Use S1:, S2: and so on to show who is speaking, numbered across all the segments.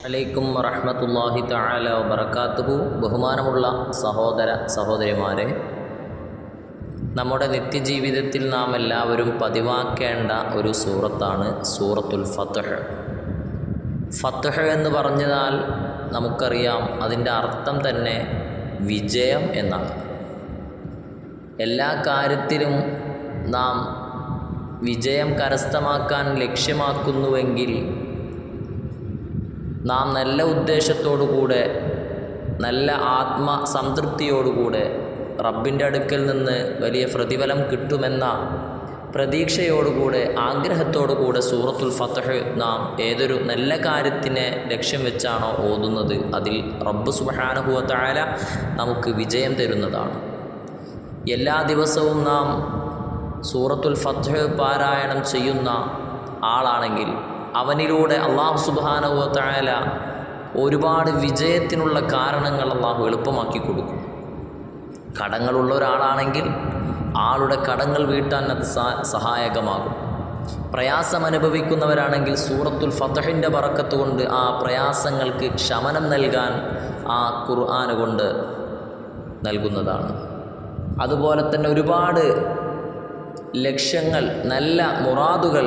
S1: അലൈക്കും വറഹ്മത്തുള്ളാഹി തആല വബറകാതുഹു. ബഹുമാനമുള്ള സഹോദര സഹോദരിമാരെ, നമ്മുടെ നിത്യജീവിതത്തിൽ നാം എല്ലാവരും പതിവാക്കേണ്ട ഒരു സൂറത്താണ് സൂറത്തുൽ ഫത്ഹ്. ഫത്ഹ് എന്ന് പറഞ്ഞാൽ നമുക്കറിയാം, അതിൻ്റെ അർത്ഥം തന്നെ വിജയം എന്നാണ്. എല്ലാ കാര്യത്തിലും നാം വിജയം കരസ്ഥമാക്കാൻ ലക്ഷ്യമാക്കുന്നുവെങ്കിൽ നാം നല്ല ഉദ്ദേശത്തോടുകൂടെ, നല്ല ആത്മസംതൃപ്തിയോടുകൂടെ, റബ്ബിൻ്റെ അടുക്കൽ നിന്ന് വലിയ പ്രതിഫലം കിട്ടുമെന്ന പ്രതീക്ഷയോടുകൂടെ, ആഗ്രഹത്തോടുകൂടെ സൂറത്തുൽ ഫത്ഹ് നാം ഏതൊരു നല്ല കാര്യത്തിനെ ലക്ഷ്യം വെച്ചാണോ ഓതുന്നത്, അതിൽ റബ്ബ് സുബ്ഹാനഹു വ തആല നമുക്ക് വിജയം തരുന്നതാണ്. എല്ലാ ദിവസവും നാം സൂറത്തുൽ ഫത്ഹ് പാരായണം ചെയ്യുന്ന ആളാണെങ്കിൽ അവനിലൂടെ അല്ലാഹു സുബ്ഹാനഹു വ തആല ഒരുപാട് വിജയത്തിനുള്ള കാരണങ്ങൾ അല്ലാഹു എളുപ്പമാക്കി കൊടുക്കും. കടങ്ങളുള്ള ഒരാളാണെങ്കിൽ ആളുടെ കടങ്ങൾ വീട്ടാൻ അത് സഹായകമാകും. പ്രയാസം അനുഭവിക്കുന്നവരാണെങ്കിൽ സൂറത്തുൽ ഫത്ഹിൻ്റെ ബറക്കത്ത് കൊണ്ട് ആ പ്രയാസങ്ങൾക്ക് ശമനം നൽകാൻ ആ ഖുർആൻ കൊണ്ട് നൽകുന്നതാണ്. അതുപോലെ തന്നെ ഒരുപാട് ലക്ഷ്യങ്ങൾ, നല്ല മുറാദുകൾ,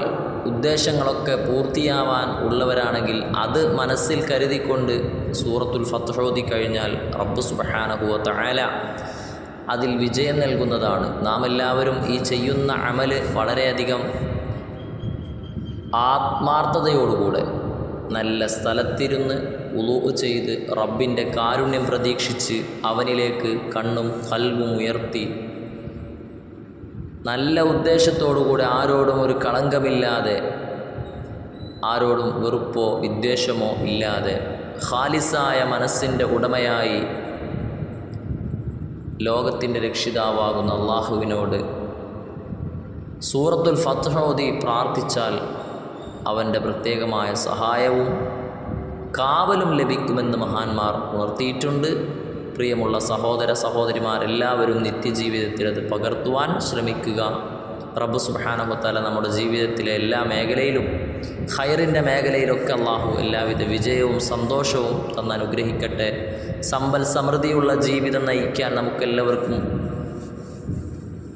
S1: ഉദ്ദേശങ്ങളൊക്കെ പൂർത്തിയാവാൻ ഉള്ളവരാണെങ്കിൽ അത് മനസ്സിൽ കരുതിക്കൊണ്ട് സൂറത്തുൽ ഫത്ഹ് ഓതി കഴിഞ്ഞാൽ റബ്ബ് സുബ്ഹാനഹു വ തആല അതിൽ വിജയം നൽകുന്നതാണ്. നാം എല്ലാവരും ഈ ചെയ്യുന്ന അമല് വളരെയധികം ആത്മാർത്ഥതയോടുകൂടെ നല്ല സ്ഥലത്തിരുന്ന് വുളൂഅ് ചെയ്ത് റബ്ബിൻ്റെ കാരുണ്യം പ്രതീക്ഷിച്ച് അവനിലേക്ക് കണ്ണും ഖൽബും ഉയർത്തി നല്ല ഉദ്ദേശത്തോടുകൂടെ, ആരോടും ഒരു കളങ്കമില്ലാതെ, ആരോടും വെറുപ്പോ വിദ്വേഷമോ ഇല്ലാതെ, ഖാലിസായ മനസ്സിൻ്റെ ഉടമയായി ലോകത്തിൻ്റെ രക്ഷിതാവാകുന്ന അള്ളാഹുവിനോട് സൂറത്തുൽ ഫത്ഹ് ഓതി പ്രാർത്ഥിച്ചാൽ അവൻ്റെ പ്രത്യേകമായ സഹായവും കാവലും ലഭിക്കുമെന്ന് മഹാന്മാർ ഉണർത്തിയിട്ടുണ്ട്. പ്രിയമുള്ള സഹോദര സഹോദരിമാരെല്ലാവരും നിത്യജീവിതത്തിൽ അത് പകർത്തുവാൻ ശ്രമിക്കുക. റബ്ബ് സുബ്ഹാനഹു വ തആല നമ്മുടെ ജീവിതത്തിലെ എല്ലാ മേഖലയിലും, ഖൈറിൻ്റെ മേഖലയിലൊക്കെ അല്ലാഹു എല്ലാവിധ വിജയവും സന്തോഷവും തന്നനുഗ്രഹിക്കട്ടെ. സമ്പൽ സമൃദ്ധിയുള്ള ജീവിതം നയിക്കാൻ നമുക്കെല്ലാവർക്കും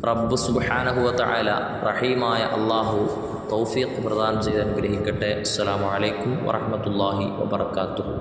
S1: റബ്ബ് സുബ്ഹാനഹു വ തആല റഹീമായ അല്ലാഹു തൗഫീഖ് പ്രദാനം ചെയ്ത് അനുഗ്രഹിക്കട്ടെ. അസ്സലാമു അലൈക്കും വറഹ്മത്തുള്ളാഹി വബറകാതുഹു.